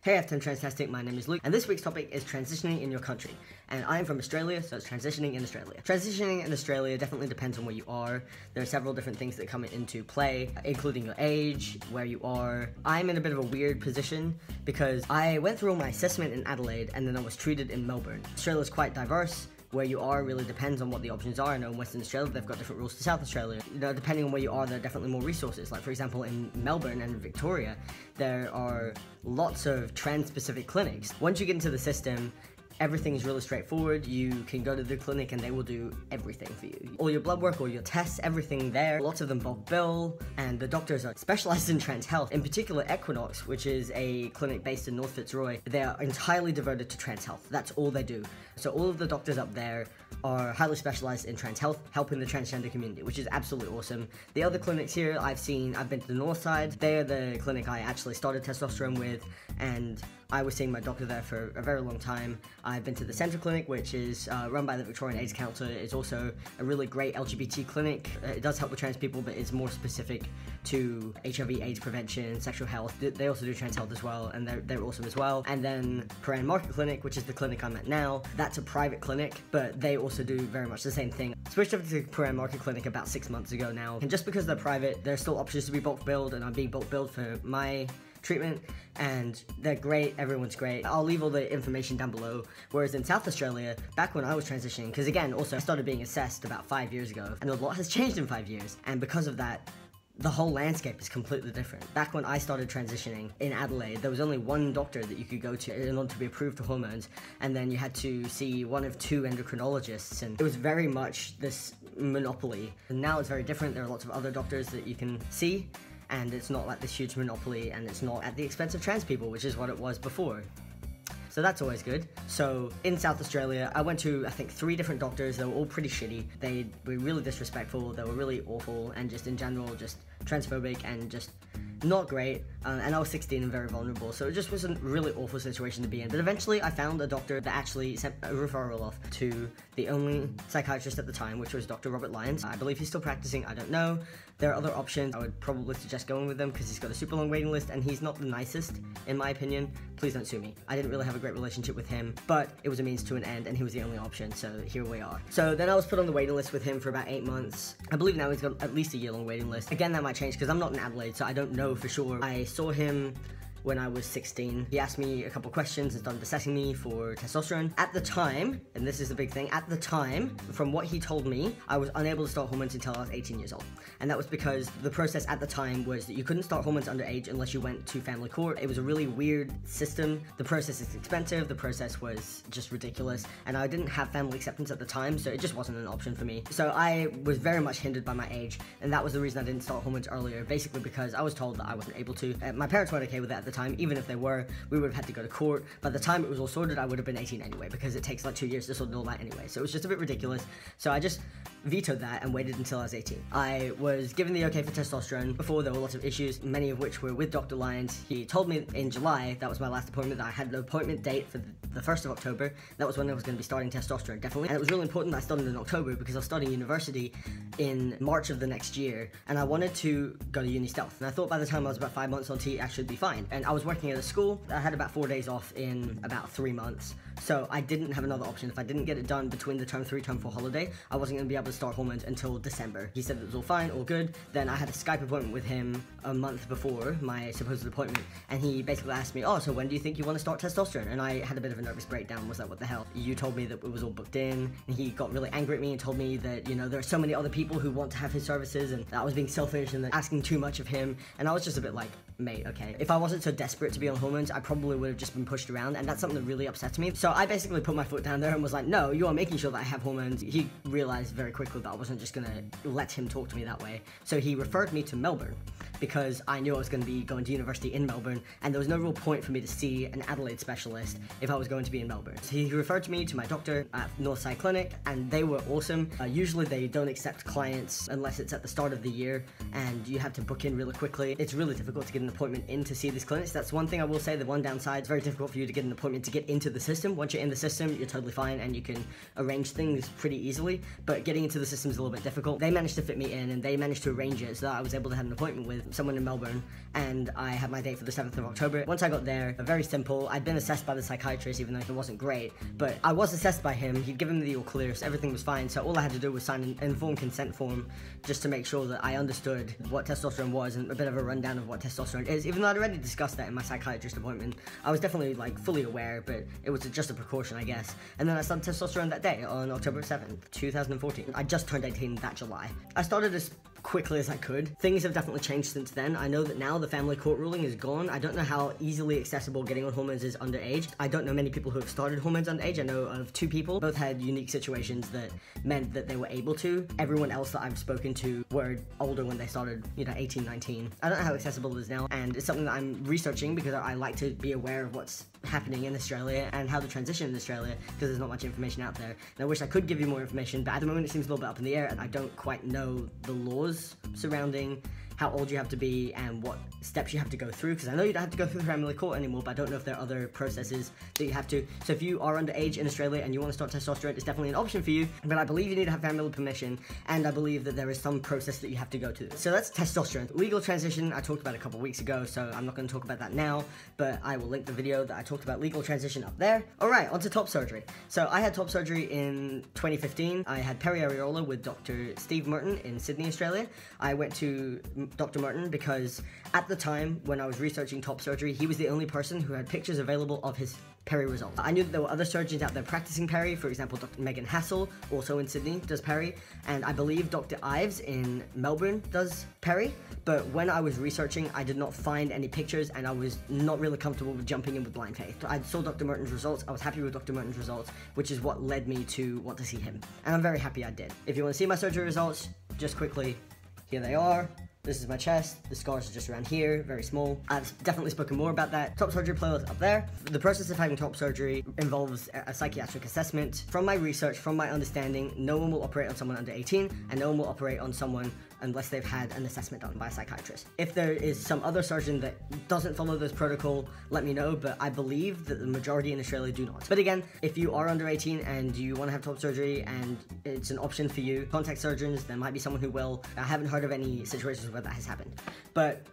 Hey Transtastic, my name is Luke, and this week's topic is transitioning in your country. And I am from Australia, so it's transitioning in Australia. Transitioning in Australia definitely depends on where you are. There are several different things that come into play, including your age, where you are. I'm in a bit of a weird position because I went through all my assessment in Adelaide and then I was treated in Melbourne. Australia's quite diverse. Where you are really depends on what the options are. I know in Western Australia they've got different rules to South Australia. You know, depending on where you are, there are definitely more resources. Like for example, in Melbourne and Victoria, there are lots of trans-specific clinics. Once you get into the system, everything is really straightforward. You can go to the clinic and they will do everything for you. All your blood work, all your tests, everything there. Lots of them bulk bill, and the doctors are specialized in trans health. In particular, Equinox, which is a clinic based in North Fitzroy, they are entirely devoted to trans health. That's all they do. So all of the doctors up there are highly specialized in trans health, helping the transgender community, which is absolutely awesome. The other clinics here I've been to the north side. They're the clinic I actually started testosterone with, and I was seeing my doctor there for a very long time. I've been to the Centre Clinic, which is run by the Victorian AIDS Council. It's also a really great LGBT clinic. It does help with trans people, but it's more specific to HIV/AIDS prevention, sexual health. They also do trans health as well, and they're awesome as well. And then Paran Market Clinic, which is the clinic I'm at now, that's a private clinic, but they also do very much the same thing. Switched over to Paran Market Clinic about 6 months ago now, and just because they're private, there's still options to be bulk billed, and I'm being bulk billed for my treatment, and they're great. Everyone's great. I'll leave all the information down below. Whereas in South Australia, back when I was transitioning, because again, also I started being assessed about 5 years ago, and a lot has changed in 5 years, and because of that, the whole landscape is completely different. Back when I started transitioning in Adelaide, there was only one doctor that you could go to in order to be approved for hormones, and then you had to see one of 2 endocrinologists, and it was very much this monopoly. And now it's very different. There are lots of other doctors that you can see, and it's not like this huge monopoly, and it's not at the expense of trans people, which is what it was before. So that's always good. So in South Australia, I went to, I think, 3 different doctors. They were all pretty shitty. They were really disrespectful. They were really awful, and just in general, just transphobic and just not great. And I was 16 and very vulnerable, so it just was a really awful situation to be in. But eventually I found a doctor that actually sent a referral off to the only psychiatrist at the time, which was Dr. Robert Lyons. I believe he's still practicing, I don't know. There are other options. I would probably suggest going with him because he's got a super long waiting list and he's not the nicest, in my opinion. Please don't sue me. I didn't really have a great relationship with him, but it was a means to an end and he was the only option, so here we are. So then I was put on the waiting list with him for about 8 months. I believe now he's got at least a year-long waiting list. Again, that might change because I'm not in Adelaide, so I don't know for sure. I saw him when I was 16. He asked me a couple questions and started assessing me for testosterone. At the time, and this is the big thing, at the time, from what he told me, I was unable to start hormones until I was 18 years old. And that was because the process at the time was that you couldn't start hormones underage unless you went to family court. It was a really weird system. The process is expensive, the process was just ridiculous, and I didn't have family acceptance at the time, so it just wasn't an option for me. So I was very much hindered by my age, and that was the reason I didn't start hormones earlier, basically because I was told that I wasn't able to. My parents weren't okay with it at the time. Even if they were, we would have had to go to court. By the time it was all sorted, I would have been 18 anyway, because it takes like 2 years to sort it all out anyway. So it was just a bit ridiculous. So I just vetoed that and waited until I was 18. I was given the okay for testosterone. Before, there were lots of issues, many of which were with Dr. Lyons. He told me in July, that was my last appointment, that I had an appointment date for the 1st of October. That was when I was going to be starting testosterone, definitely. And it was really important that I started in October because I was starting university in March of the next year, and I wanted to go to uni stealth. And I thought by the time I was about 5 months on T, I should be fine. And I was working at a school. I had about 4 days off in about 3 months. So I didn't have another option. If I didn't get it done between the term 3, term 4 holiday, I wasn't going to be able to start hormones until December. He said it was all fine, all good. Then I had a Skype appointment with him a month before my supposed appointment, and he basically asked me, oh, so when do you think you want to start testosterone? And I had a bit of a nervous breakdown. Was like, what the hell? You told me that it was all booked in, and he got really angry at me and told me that, you know, there are so many other people who want to have his services, and that I was being selfish and asking too much of him. And I was just a bit like, mate, okay. If I wasn't so desperate to be on hormones, I probably would have just been pushed around, and that's something that really upsets me. So I basically put my foot down there and was like, no, you are making sure that I have hormones. He realized very quickly that I wasn't just gonna let him talk to me that way. So he referred me to Melbourne because I knew I was going to be going to university in Melbourne, and there was no real point for me to see an Adelaide specialist if I was going to be in Melbourne. So he referred to me to my doctor at Northside Clinic, and they were awesome. Usually they don't accept clients unless it's at the start of the year, and you have to book in really quickly. It's really difficult to get an appointment in to see these clinics. That's one thing I will say. The one downside, it's very difficult for you to get an appointment to get into the system. Once you're in the system, you're totally fine and you can arrange things pretty easily, but getting into the system is a little bit difficult. They managed to fit me in and they managed to arrange it so that I was able to have an appointment with someone in Melbourne, and I had my date for the 7th of October. Once I got there, very simple. I'd been assessed by the psychiatrist, even though it wasn't great, but I was assessed by him. He'd given me the all clear, so everything was fine. So all I had to do was sign an informed consent form just to make sure that I understood what testosterone was and a bit of a rundown of what testosterone is, even though I'd already discussed that in my psychiatrist appointment. I was definitely like fully aware, but it was just a precaution, I guess. And then I started testosterone that day on October 7th, 2014. I just turned 18 that July. I started as quickly as I could. Things have definitely changed since then. I know that now the family court ruling is gone. I don't know how easily accessible getting on hormones is underage. I don't know many people who have started hormones underage. I know of 2 people. Both had unique situations that meant that they were able to. Everyone else that I've spoken to were older when they started, 18, 19. I don't know how accessible it is now, and it's something that I'm researching because I like to be aware of what's happening in Australia and how to transition in Australia, because there's not much information out there. And I wish I could give you more information, but at the moment it seems a little bit up in the air and I don't quite know the laws surrounding how old you have to be and what steps you have to go through, because I know you don't have to go through the family court anymore, but I don't know if there are other processes that you have to. So if you are underage in Australia and you want to start testosterone, it's definitely an option for you, but I believe you need to have family permission, and I believe that there is some process that you have to go to. So that's testosterone. Legal transition, I talked about a couple weeks ago, so I'm not going to talk about that now, but I will link the video that I talked about legal transition up there. Alright, onto top surgery. So I had top surgery in 2015. I had periareola with Dr. Steve Merton in Sydney, Australia. I went to Dr. Merton because at the time when I was researching top surgery, he was the only person who had pictures available of his peri results. I knew that there were other surgeons out there practicing peri. For example, Dr. Megan Hassel, also in Sydney, does peri, and I believe Dr. Ives in Melbourne does peri, but when I was researching, I did not find any pictures, and I was not really comfortable with jumping in with blind faith. I saw Dr. Merton's results, I was happy with Dr. Merton's results, which is what led me to want to see him, and I'm very happy I did. If you want to see my surgery results, just quickly, here they are. This is my chest, the scars are just around here, very small. I've definitely spoken more about that. Top surgery playlist up there. The process of having top surgery involves a psychiatric assessment. From my research, from my understanding, no one will operate on someone under 18, and no one will operate on someone unless they've had an assessment done by a psychiatrist. If there is some other surgeon that doesn't follow this protocol, let me know, but I believe that the majority in Australia do not. But again, if you are under 18 and you want to have top surgery and it's an option for you, contact surgeons. There might be someone who will. I haven't heard of any situations where that has happened. But,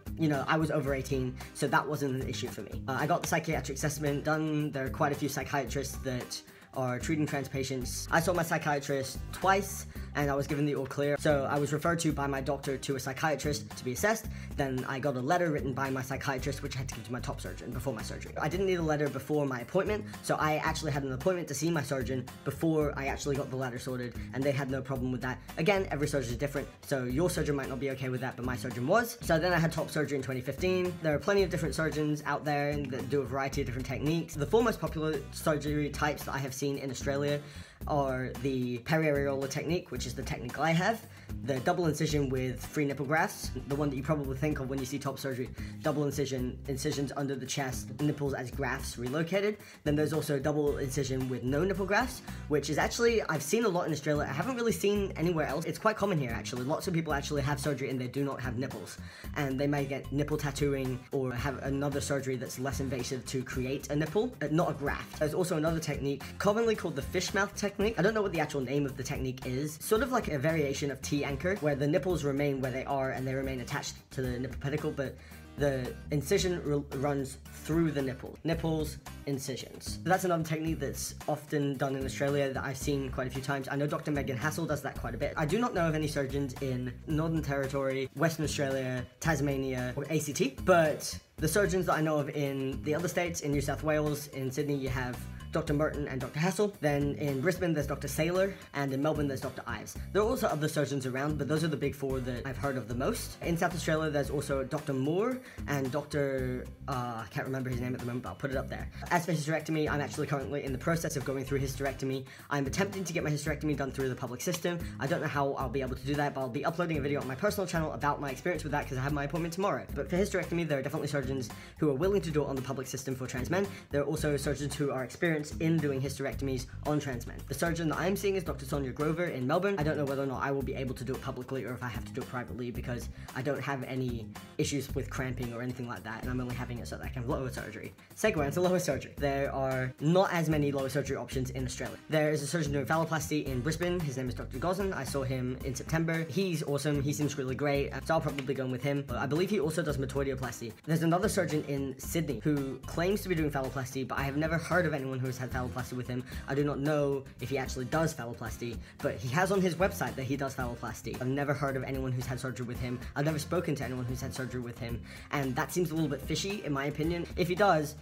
I was over 18, so that wasn't an issue for me. I got the psychiatric assessment done. There are quite a few psychiatrists that are treating trans patients. I saw my psychiatrist twice, and I was given the all clear. So I was referred to by my doctor to a psychiatrist to be assessed. Then I got a letter written by my psychiatrist, which I had to give to my top surgeon before my surgery. I didn't need a letter before my appointment, so I actually had an appointment to see my surgeon before I actually got the letter sorted, and they had no problem with that. Again, every surgeon is different, so your surgeon might not be okay with that, but my surgeon was. So then I had top surgery in 2015. There are plenty of different surgeons out there that do a variety of different techniques. The 4 most popular surgery types that I have seen in Australia are the periareola technique, which is the technique I have, the double incision with free nipple grafts, the one that you probably think of when you see top surgery, double incision, incisions under the chest, nipples as grafts relocated. Then there's also double incision with no nipple grafts, which is actually, I've seen a lot in Australia. I haven't really seen anywhere else. It's quite common here actually. Lots of people actually have surgery and they do not have nipples, and they may get nipple tattooing or have another surgery that's less invasive to create a nipple, not a graft. There's also another technique commonly called the fish mouth technique. I don't know what the actual name of the technique is. Sort of like a variation of T-anchor, where the nipples remain where they are and they remain attached to the nipple pedicle, but the incision runs through the nipple. Nipples, incisions. That's another technique that's often done in Australia that I've seen quite a few times. I know Dr. Megan Hassel does that quite a bit. I do not know of any surgeons in Northern Territory, Western Australia, Tasmania, or ACT, but the surgeons that I know of in the other states, in New South Wales, in Sydney, you have Dr. Merton and Dr. Hassel. Then in Brisbane, there's Dr. Saylor, and in Melbourne, there's Dr. Ives. There are also other surgeons around, but those are the big 4 that I've heard of the most. In South Australia, there's also Dr. Moore and Dr. I can't remember his name at the moment, but I'll put it up there. As for hysterectomy, I'm actually currently in the process of going through hysterectomy. I'm attempting to get my hysterectomy done through the public system. I don't know how I'll be able to do that, but I'll be uploading a video on my personal channel about my experience with that because I have my appointment tomorrow. But for hysterectomy, there are definitely surgeons who are willing to do it on the public system for trans men. There are also surgeons who are experienced experience in doing hysterectomies on trans men. The surgeon that I'm seeing is Dr. Sonia Grover in Melbourne. I don't know whether or not I will be able to do it publicly or if I have to do it privately, because I don't have any issues with cramping or anything like that, and I'm only having it so that I can have lower surgery. Segue into lower surgery. There are not as many lower surgery options in Australia. There is a surgeon doing phalloplasty in Brisbane. His name is Dr. Gozan. I saw him in September. He's awesome. He seems really great, so I'll probably go with him. But I believe he also does metoidioplasty. There's another surgeon in Sydney who claims to be doing phalloplasty, but I have never heard of anyone who has had phalloplasty with him. I do not know if he actually does phalloplasty, but he has on his website that he does phalloplasty. I've never heard of anyone who's had surgery with him. I've never spoken to anyone who's had surgery with him, and that seems a little bit fishy in my opinion. If he does,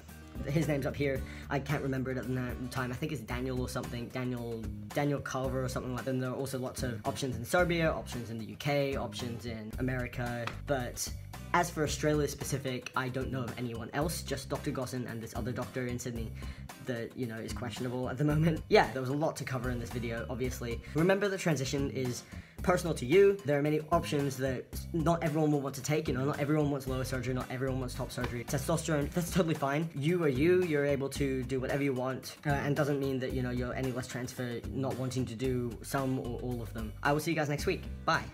his name's up here. I can't remember it at the time. I think it's Daniel or something. Daniel Carver or something like that. And there are also lots of options in Serbia, options in the UK, options in America. But as for Australia specific, I don't know of anyone else, just Dr. Gosson and this other doctor in Sydney that, you know, is questionable at the moment. Yeah, there was a lot to cover in this video, obviously. Remember that transition is personal to you. There are many options that not everyone will want to take, you know, not everyone wants lower surgery, not everyone wants top surgery. Testosterone, that's totally fine. You are you, you're able to do whatever you want, and doesn't mean that, you know, you're any less trans for not wanting to do some or all of them. I will see you guys next week. Bye.